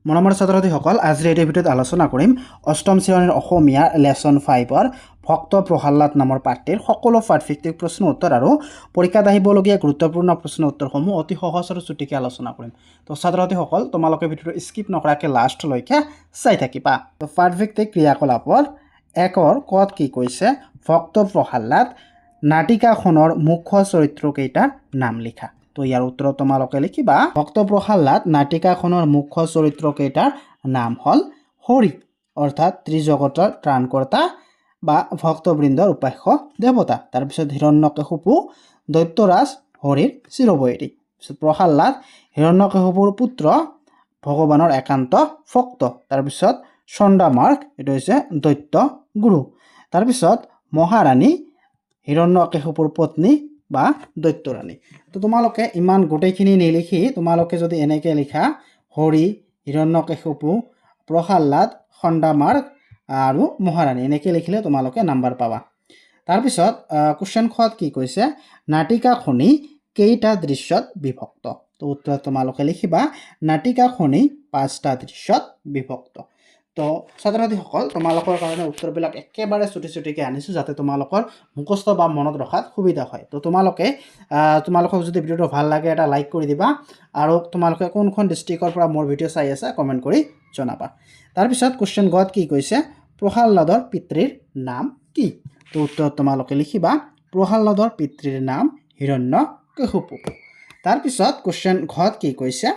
মৰমৰ ছাত্ৰ-ছাত্ৰীসকল, আজিৰ এই ভিডিঅ'ত আলোচনা কৰিম অষ্টম শ্ৰেণীৰ অসমীয়া লেছন 5ৰ ভক্ত প্ৰহ্লাদ নামৰ পাঠটিৰ সকলো পাঠভিত্তিক প্ৰশ্ন উত্তৰ আৰু পৰীক্ষাত আহিবলগীয়া গুৰুত্বপূৰ্ণ প্ৰশ্ন উত্তৰসমূহ অতি সহজ আৰু চুটিকৈ আলোচনা কৰিম। তো ছাত্ৰ-ছাত্ৰীসকল, তোমালোকে ভিডিঅ'টো স্কিপ নকৰাকৈ লাষ্টলৈকে চাই থাকিবা। তো পাঠভিত্তিক ক্ৰিয়াকলাপৰ 1ৰ কত কি কৈছে? ভক্ত প্ৰহ্লাদ নাটিকাখনৰ মুখ্য চৰিত্ৰকেইটাৰ নাম লিখা। তো ইয়াৰ উত্তৰ তোমালোকে লিখিবা ভক্ত প্ৰহ্লাদ নাটিকাখনৰ মুখ্য চৰিত্ৰকেইটাৰ নাম হ'ল হৰি, অৰ্থাৎ ত্ৰিজগতৰ ত্ৰাণকৰ্তা বা ভক্তবৃন্দৰ উপাস্য দেৱতা। তাৰপিছত হিৰণ্যকশিপু দৈত্যৰাজ হৰিৰ চিৰবৈৰী। প্ৰহ্লাদ হিৰণ্যকশিপুৰ পুত্ৰ, ভগৱানৰ একান্ত ভক্ত। তাৰপিছত চণ্ডামাৰ্ক, এইটো হৈছে দৈত্য গুৰু। তাৰপিছত মহাৰাণী হিৰণ্যকশিপুৰ পত্নী বা দৈত্যৰাণী। তো তোমালোকে ইমান গোটেইখিনি নিলিখি তোমালোকে যদি এনেকৈ লিখা হৰি, হিৰণ্যকশিপু, প্ৰহ্লাদ, চণ্ডামাৰ্ক আৰু মহাৰাণী, এনেকৈ লিখিলে তোমালোকে নাম্বাৰ পাবা। তাৰপিছত কুৱেশ্যন খত কি কৈছে? নাটিকাখনি কেইটা দৃশ্যত বিভক্ত? তো উত্তৰত তোমালোকে লিখিবা নাটিকাখনি 5টা দৃশ্যত বিভক্ত। তো ছাত্ৰ-ছাত্ৰীসকল, তোমালোকৰ কাৰণে উত্তৰবিলাক একেবাৰে চুটিকৈ আনিছোঁ যাতে তোমালোকৰ মুখস্থ বা মনত ৰখাত সুবিধা হয়। তো তোমালোকক যদি ভিডিঅ'টো ভাল লাগে এটা লাইক কৰি দিবা আৰু তোমালোকে কোনখন ডিষ্ট্ৰিক্টৰ পৰা মোৰ ভিডিঅ' চাই আছা কমেণ্ট কৰি জনাবা। তাৰপিছত কুৱেশ্যন গত কি কৈছে? প্ৰহ্লাদৰ পিতৃৰ নাম কি? তো উত্তৰত তোমালোকে লিখিবা প্ৰহ্লাদৰ পিতৃৰ নাম হিৰণ্যকশিপু। তাৰপিছত কুৱেশ্যন ঘত কি কৈছে?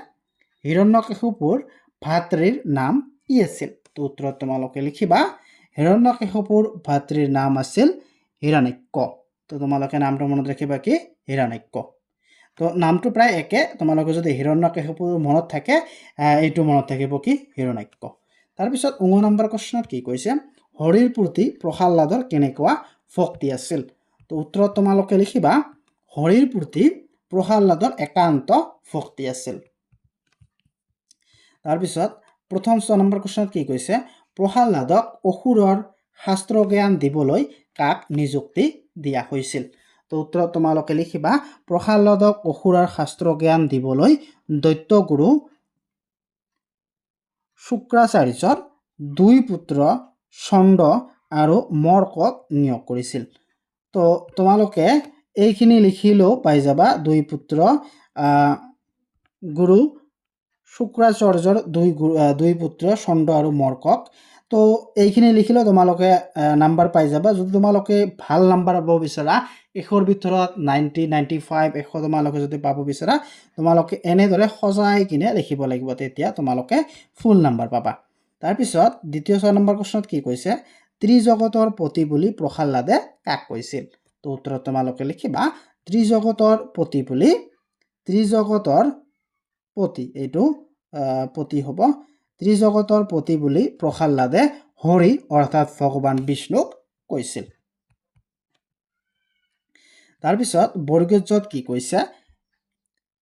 হিৰণ্যকশিপুৰ ভাতৃৰ নাম কি আছিল? তো উত্তৰত তোমালোকে লিখিবা হিৰণ্যকশিপুৰ ভাতৃৰ নাম আছিল হিৰণ্যাক্ষ। তো তোমালোকে নামটো মনত ৰাখিবা কি? হিৰণ্যাক্ষ। তো নামটো প্ৰায় একে, তোমালোকে যদি হিৰণ্যকশিপু মনত থাকে এইটো মনত থাকিব কি? হিৰণ্যাক্ষ। তাৰপিছত 9 নম্বৰ প্ৰশ্নত কি কৈছে? হৰিৰ প্ৰতি প্ৰহ্লাদৰ কেনেকুৱা ভক্তি আছিল? তো উত্তৰত তোমালোকে লিখিবা হৰিৰ প্ৰতি প্ৰহ্লাদৰ একান্ত ভক্তি আছিল। তাৰপিছত প্ৰথম 6 নম্বৰ প্ৰশ্নত কি কৈছে? প্ৰহ্লাদক অসুৰৰ শাস্ত্ৰ জ্ঞান দিবলৈ কাক নিযুক্তি দিয়া হৈছিল? তো উত্তৰত তোমালোকে লিখিবা প্ৰহ্লাদক অসুৰৰ শাস্ত্ৰ জ্ঞান দিবলৈ দৈত্যগুৰু শুক্ৰাচাৰ্যৰ 2 পুত্ৰ চণ্ড আৰু মৰ্কক নিয়োগ কৰিছিল। তো তোমালোকে এইখিনি লিখিলেও পাই যাবা 2 পুত্ৰ গুৰু শুক্ৰাচাৰ্যৰ 2 পুত্ৰ চণ্ড আৰু মৰ্কক। তো এইখিনি লিখিলেও তোমালোকে নাম্বাৰ পাই যাবা। যদি তোমালোকে ভাল নাম্বাৰ পাব বিচাৰা 100ৰ ভিতৰত 90, 95, 100 তোমালোকে যদি পাব বিচাৰা তোমালোকে এনেদৰে সজাই কিনে লিখিব লাগিব, তেতিয়া তোমালোকে ফুল নাম্বাৰ পাবা। তাৰপিছত দ্বিতীয় 6 নম্বৰ প্ৰশ্নত কি কৈছে? ত্ৰিজগতৰ পতি বুলি প্ৰহ্লাদে কাক কৈছিল? তো উত্তৰত তোমালোকে লিখিবা ত্ৰিজগতৰ পতি বুলি, ত্ৰিজগতৰ পতি, এইটো পতি হ'ব, ত্ৰিজগতৰ পতি বুলি প্ৰহ্লাদে হৰি অৰ্থাৎ ভগৱান বিষ্ণুক কৈছিল। তাৰপিছত বৰ্গীয়জত কি কৈছে?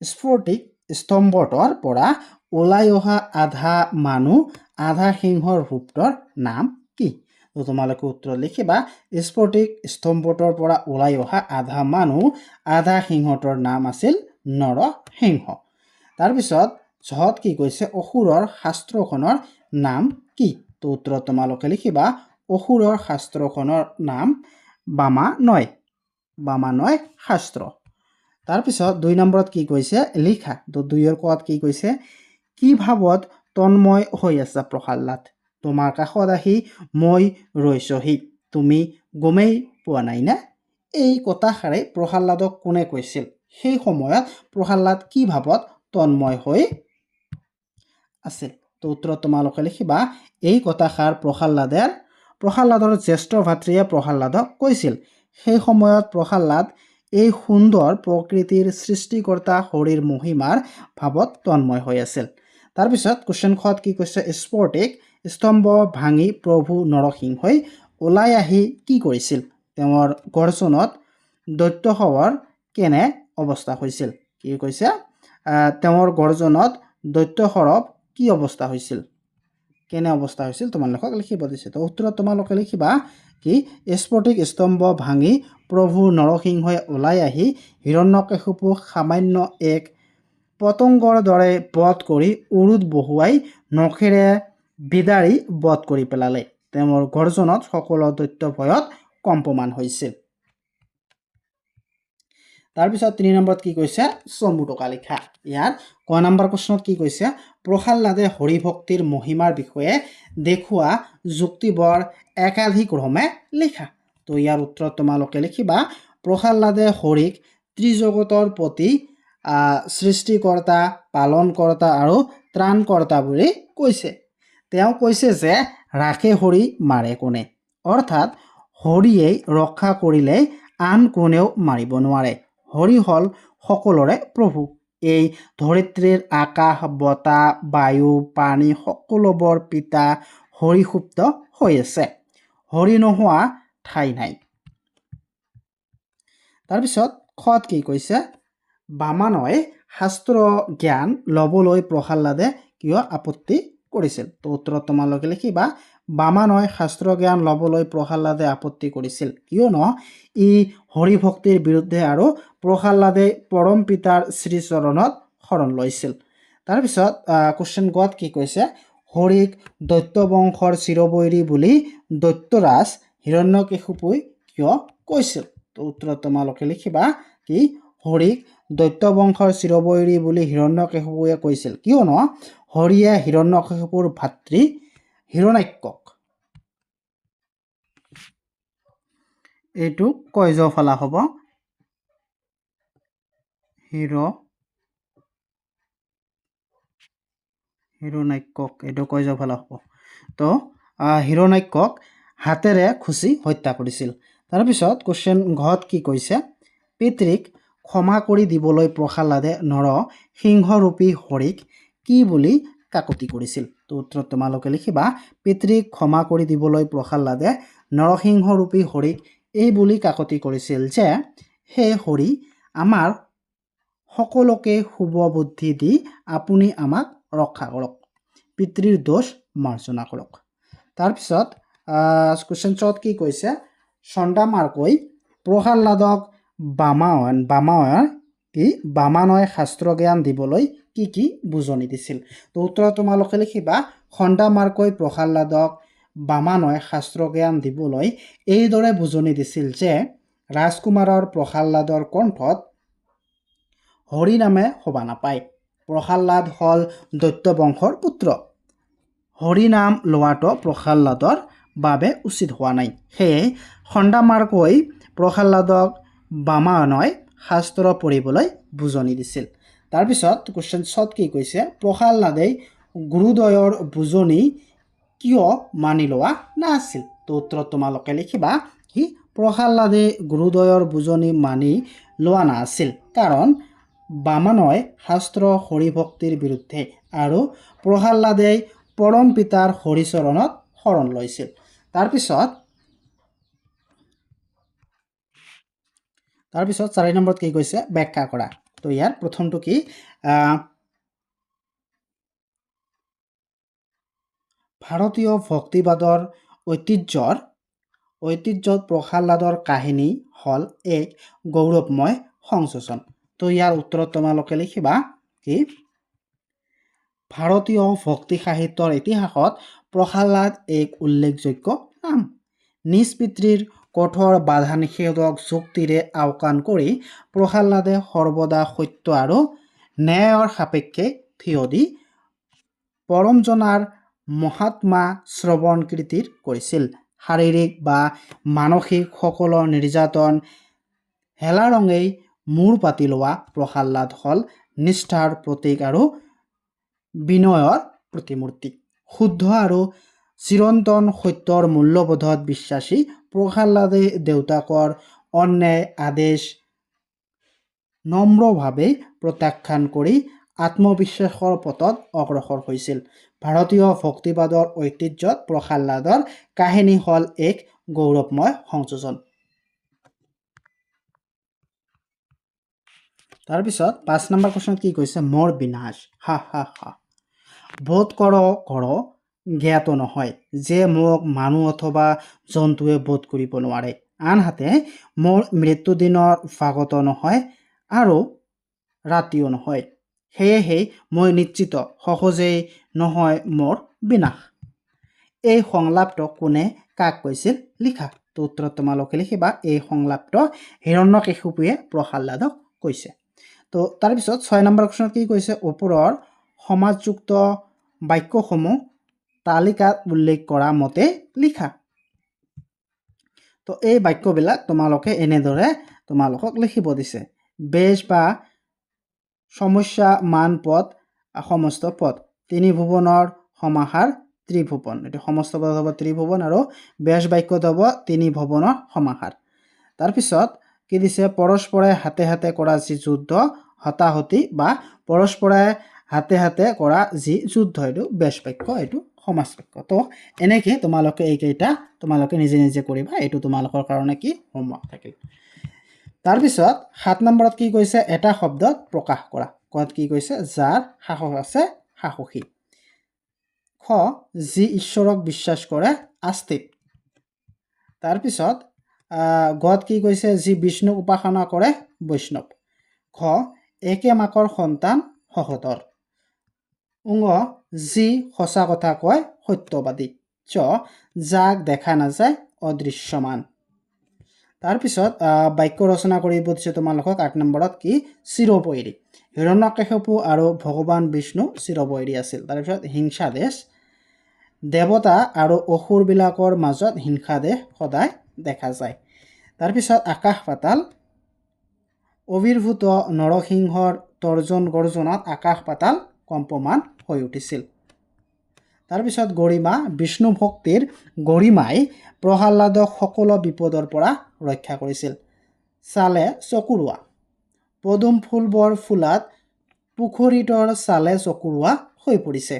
স্ফটিক স্তম্ভটোৰ পৰা ওলাই অহা আধা মানুহ আধা সিংহৰ ৰূপটোৰ নাম কি? তো তোমালোকে উত্তৰ লিখিবা স্ফটিক স্তম্ভটোৰ পৰা ওলাই অহা আধা মানুহ আধা সিংহটোৰ নাম আছিল নৰসিংহ। তাৰপিছত ঝত কি কৈছে? অসুৰৰ শাস্ত্ৰখনৰ নাম কি? তো উত্তৰত তোমালোকে লিখিবা অসুৰৰ শাস্ত্ৰখনৰ নাম বামানয়, বামানয় শাস্ত্ৰ। তাৰপিছত 2 নম্বৰত কি কৈছে? লিখা। তো 2ৰ কত কি কৈছে? কি ভাৱত তন্ময় হৈ আছা প্ৰহ্লাদ? তোমাৰ কাষত আহি মই ৰৈছোহি, তুমি গমেই পোৱা নাই নে? এই কথাষাৰে প্ৰহ্লাদক কোনে কৈছিল? সেই সময়ত প্ৰহ্লাদ কি ভাৱত তন্ময় হৈ আছিল? তো উত্তৰত তোমালোকে লিখিবা এই কথাষাৰ প্ৰহ্লাদৰ জ্যেষ্ঠ ভাতৃয়ে প্ৰহ্লাদক কৈছিল। সেই সময়ত প্ৰহ্লাদ এই সুন্দৰ প্ৰকৃতিৰ সৃষ্টিকৰ্তা হৰিৰ মহিমাৰ ভাৱত তন্ময় হৈ আছিল। তাৰপিছত কুৱেশ্যন খত কি কৈছে? স্ফটিক স্তম্ভ ভাঙি প্ৰভু নৰসিংহই ওলাই আহি কি কৰিছিল? তেওঁৰ গৰ্জনত দৈত্যসেৱাৰ কেনে অৱস্থা হৈছিল? কি কৈছে? তেওঁৰ গৰ্জনত দৈত্যসেৱাৰ কি অৱস্থা হৈছিল, কেনে অৱস্থা হৈছিল তোমালোকক লিখিব দিছে। তো উত্তৰত তোমালোকে লিখিবা কি? স্ফটিক স্তম্ভ ভাঙি প্ৰভু নৰসিংহই ওলাই আহি হিৰণ্যকশিপুক সামান্য এক পতংগৰ দৰে বধ কৰি উৰুত বহুৱাই নখেৰে বিদাৰি বধ কৰি পেলালে। তেওঁৰ গৰ্জনত সকলো দৈত্য ভয়ত কম্পমান হৈছিল। তাৰপিছত 3 নম্বৰত কি কৈছে চমু টকা লিখা। ইয়াত ক নম্বৰ প্ৰশ্নত কি কৈছে প্ৰহ্লাদে হৰিভক্তিৰ মহিমাৰ বিষয়ে দেখুওৱা যুক্তিবোৰ একাধিক্ৰমে লিখা। তো ইয়াৰ উত্তৰত তোমালোকে লিখিবা প্ৰহ্লাদে হৰিক ত্ৰিজগতৰ প্ৰতি সৃষ্টিকৰ্তা, পালনকৰ্তা আৰু ত্ৰাণকৰ্তা বুলি কৈছে। তেওঁ কৈছে যে ৰাখে হৰি মাৰে কোনে, অৰ্থাৎ হৰিয়েই ৰক্ষা কৰিলে আন কোনেও মাৰিব নোৱাৰে। হৰি হ'ল সকলোৰে প্ৰভু। এই ধৰিত্ৰীৰ আকাশ, বতাহ, বায়ু, পানী সকলোবোৰ পিতা হৰি সুপ্ত হৈ আছে। হৰি নোহোৱা ঠাই নাই। তাৰপিছত খত কি কৈছে বামানয় শাস্ত্ৰ জ্ঞান ল'বলৈ প্ৰহ্লাদে কিয় আপত্তি কৰিছিল। তো উত্তৰত তোমালোকে লিখিবা বামানয় শাস্ত্ৰ জ্ঞান ল'বলৈ প্ৰহ্লাদে আপত্তি কৰিছিল কিয়নো ই হৰিভক্তিৰ বিৰুদ্ধে আৰু প্ৰহ্লাদে পৰম পিতাৰ শ্ৰীচৰণত শৰণ লৈছিল। তাৰপিছত কুৱেশ্যন গত কি কৈছে হৰিক দৈত্য বংশৰ চিৰবৈৰী বুলি দৈত্যৰাজ হিৰণ্যকেশুপুই কিয় কৈছিল। তো উত্তৰত তোমালোকে লিখিবা কি হৰিক দৈত্য বংশৰ চিৰবৈৰী বুলি হিৰণ্যকেশুপুয়ে কৈছিল কিয়নো হৰিয়ে হিৰণ্যকেশুপুৰ ভাতৃ হিৰণ্যাক্ষক এইটো কয়জ ফলা হ'ব হিৰণ্যাক্ষক এইটো কয়জ ফলা হ'ব। তো হিৰণ্যাক্ষক হাতেৰে খুচি হত্যা কৰিছিল। তাৰপিছত কুৱেশ্যন ঘত কি কৈছে পিতৃক ক্ষমা কৰি দিবলৈ প্ৰহ্লাদে নৰসিংহৰূপী হৰিক কি বুলি কাকতি কৰিছিল। তো উত্তৰত তোমালোকে লিখিবা পিতৃক ক্ষমা কৰি দিবলৈ প্ৰহ্লাদে নৰসিংহৰূপী হৰিক এই বুলি কাকতি কৰিছিল যে হে হৰি আমাৰ সকলোকে শুভ বুদ্ধি দি আপুনি আমাক ৰক্ষা কৰক, পিতৃৰ দোষ মাৰ্জনা কৰক। তাৰপিছত কুৱেশ্যন চত কি কৈছে চণ্ডামাৰ্কই প্ৰহ্লাদক বামানয় শাস্ত্ৰ জ্ঞান দিবলৈ কি কি বুজনি দিছিল। তো উত্তৰত তোমালোকে লিখিবা চণ্ডামাৰ্কই প্ৰহ্লাদক বামানয় শাস্ত্ৰ জ্ঞান দিবলৈ এইদৰে বুজনি দিছিল যে ৰাজকুমাৰৰ প্ৰহ্লাদৰ কণ্ঠত হৰি নামে শোভা নাপায়। প্ৰহ্লাদ হ'ল দৈত্য বংশৰ পুত্ৰ। হৰি নাম লোৱাটো প্ৰহ্লাদৰ বাবে উচিত হোৱা নাই। সেয়ে চণ্ডামাৰ্কই প্ৰহ্লাদক বামানয় শাস্ত্ৰ পঢ়িবলৈ বুজনি দিছিল। তাৰপিছত কুৱেশ্যন চত কি কৈছে প্ৰহ্লাদে গুৰুদ্বয়ৰ বুজনি কিয় মানি লোৱা নাছিল। তো উত্তৰত তোমালোকে লিখিবা কি প্ৰহ্লাদে গুৰুদ্বয়ৰ বুজনি মানি লোৱা নাছিল কাৰণ বামানয় শাস্ত্ৰ হৰিভক্তিৰ বিৰুদ্ধে আৰু প্ৰহ্লাদে পৰম পিতাৰ হৰিচৰণত শৰণ লৈছিল। তাৰপিছত 4 নম্বৰত কি কৈছে ব্যাখ্যা কৰা। তো ইয়াৰ প্ৰথমটো কি ভাৰতীয় ভক্তিবাদৰ ঐতিহ্যত প্ৰহ্লাদৰ কাহিনী হ'ল এক গৌৰৱময় সংযোজন। তো ইয়াৰ উত্তৰত তোমালোকে লিখিবা কি ভাৰতীয় ভক্তি সাহিত্যৰ ইতিহাসত প্ৰহ্লাদ এক উল্লেখযোগ্য নাম। নিজ পিতৃৰ কঠোৰ বাধা নিষেধক যুক্তিৰে আওকাণ কৰি প্ৰহ্লাদে সৰ্বদা সত্য আৰু ন্যায়ৰ সাপেক্ষে থিয় দি পৰমজনাৰ মহাত্মা শ্ৰৱণ কীৰ্তিৰ কৰিছিল। শাৰীৰিক বা মানসিক সকলো নিৰ্যাতন হেলাৰঙেই মূৰ পাতি লোৱা প্ৰহ্লাদ হ'ল নিষ্ঠাৰ প্ৰতীক আৰু বিনয়ৰ প্ৰতিমূৰ্তি। শুদ্ধ আৰু চিৰন্তন সত্যৰ মূল্যবোধত বিশ্বাসী প্ৰহ্লাদে দেউতাকৰ অন্যায় আদেশ নম্ৰভাৱে প্ৰত্যাখ্যান কৰি আত্মবিশ্বাসৰ পথত অগ্ৰসৰ হৈছিল। ভাৰতীয় ভক্তিবাদৰ ঐতিহ্যত প্ৰহ্লাদৰ কাহিনী হ'ল এক গৌৰৱময় সংযোজন। তাৰপিছত 5 নম্বৰ প্ৰশ্নত কি কৈছে মোৰ বিনাশ হা হা হা বোধ কৰ জ্ঞাত নহয় যে মোক মানুহ অথবা জন্তুৱে বোধ কৰিব নোৱাৰে। আনহাতে মোৰ মৃত্যুদিনৰ ভাগতো নহয় আৰু ৰাতিও নহয়। সেয়েহে মই নিশ্চিত সহজেই নহয় মোৰ বিনাশ। এই সংলাপটো কোনে কাক কৈছিল লিখা। তো উত্তৰত তোমালোকে লিখিবা এই সংলাপটো হিৰণ্যকেশুপুৱে প্ৰহ্লাদক কৈছে। তো তাৰপিছত 6 নম্বৰ প্ৰশ্নত কি কৈছে, ওপৰৰ সমাজযুক্ত বাক্যসমূহ তালিকাত উল্লেখ কৰা মতে লিখা। তো এই বাক্যবিলাক তোমালোকে এনেদৰে তোমালোকক লিখিব দিছে। বেশ বা সমস্যা মান পদ সমস্ত পদ ত্ৰিভুৱনৰ সমাহাৰ ত্ৰিভুৱন। এইটো সমস্ত পদ হ'ব ত্ৰিভুৱন আৰু বেশ বাক্যত হ'ব ত্ৰিভুৱনৰ সমাহাৰ। তাৰপিছত কি দিছে, পৰস্পৰে হাতে হাতে কৰা যি যুদ্ধ হতাহতি বা পৰস্পৰে হাতে হাতে কৰা যি যুদ্ধ, এইটো বেশ বাক্য, এইটো সমাস বাক্য। তো এনেকৈ তোমালোকে এইকেইটা তোমালোকে নিজে নিজে কৰিবা। এইটো তোমালোকৰ কাৰণে কি হোমৱৰ্ক থাকিল। তাৰপিছত 7 নম্বৰত কি কৈছে, এটা শব্দত প্ৰকাশ কৰা। ক'ত কি কৈছে, যাৰ সাহস আছে সাহসী। খ, যি ঈশ্বৰক বিশ্বাস কৰে আস্তিক। তাৰপিছত গত কি কৈছে, যি বিষ্ণুক উপাসনা কৰে বৈষ্ণৱ। খ, একে মাকৰ সন্তান সহোদৰ। উঙ, যি সঁচা কথা কয় সত্যবাদী। চ, যাক দেখা নাযায় অদৃশ্যমান। তাৰপিছত বাক্য ৰচনা কৰিব দিছে তোমালোকক 8 নম্বৰত কি, চিৰবৈৰী। হিৰণ্যকেশিপু আৰু ভগৱান বিষ্ণু চিৰবৈৰী আছিল। তাৰপিছত হিংসাদেশ, দেৱতা আৰু অসুৰবিলাকৰ মাজত হিংসাদেশ সদায় দেখা যায়। তাৰপিছত আকাশ পাতাল, অবিৰ্ভূত নৰসিংহৰ তৰ্জন গৰ্জনত আকাশ পাতাল কম্পমান হৈ উঠিছিল। তাৰপিছত গৰিমা, বিষ্ণু ভক্তিৰ গৰিমাই প্ৰহ্লাদক সকলো বিপদৰ পৰা ৰক্ষা কৰিছিল। চালে চকুৰোৱা, পদুম ফুলবোৰ ফুলাত পুখুৰীটোৰ চালে চকুৰোৱা হৈ পৰিছে।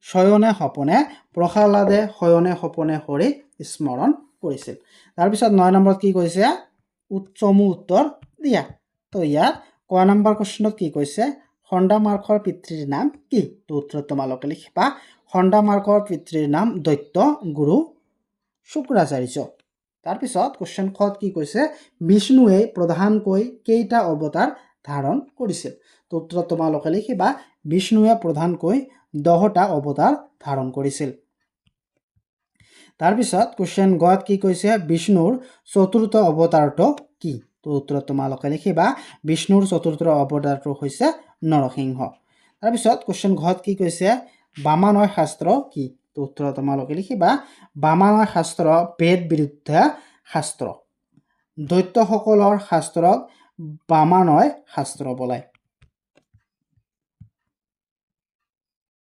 শয়নে সপনে, প্ৰহ্লাদে শয়নে সপনে হৰি স্মৰণ কৰিছিল। তাৰপিছত 9 নম্বৰত কি কৈছে, চমু উত্তৰ দিয়া। তো ইয়াত ক নম্বৰ প্ৰশ্নত কি কৈছে, খণ্ডামাৰ্কৰ পিতৃৰ নাম কি? তো উত্তৰত তোমালোকে লিখিবা খণ্ডামাৰ্কৰ পিতৃৰ নাম দৈত্য গুৰু শুক্ৰাচাৰ্য। তাৰপিছত কুৱেশ্যন খত কি কৈছে, বিষ্ণুৱে প্ৰধানকৈ কেইটা অৱতাৰ ধাৰণ কৰিছিল? তো উত্তৰত তোমালোকে লিখিবা বিষ্ণুৱে প্ৰধানকৈ 10টা অৱতাৰ ধাৰণ কৰিছিল। তাৰপিছত কুৱেশ্যন গত কি কৈছে, বিষ্ণুৰ চতুৰ্থ অৱতাৰটো কি? তো উত্তৰত তোমালোকে লিখিবা বিষ্ণুৰ চতুৰ্থ অৱতাৰটো হৈছে নৰসিংহ। তাৰপিছত কুৱেশ্যন ঘত কি কৈছে, বামানয় শাস্ত্ৰ কি? তো উত্তৰত তোমালোকে লিখিবা বামানয় শাস্ত্ৰ বেদ বিৰুদ্ধে শাস্ত্ৰ। দৈত্যসকলৰ শাস্ত্ৰক বামানয় শাস্ত্ৰ বোলায়।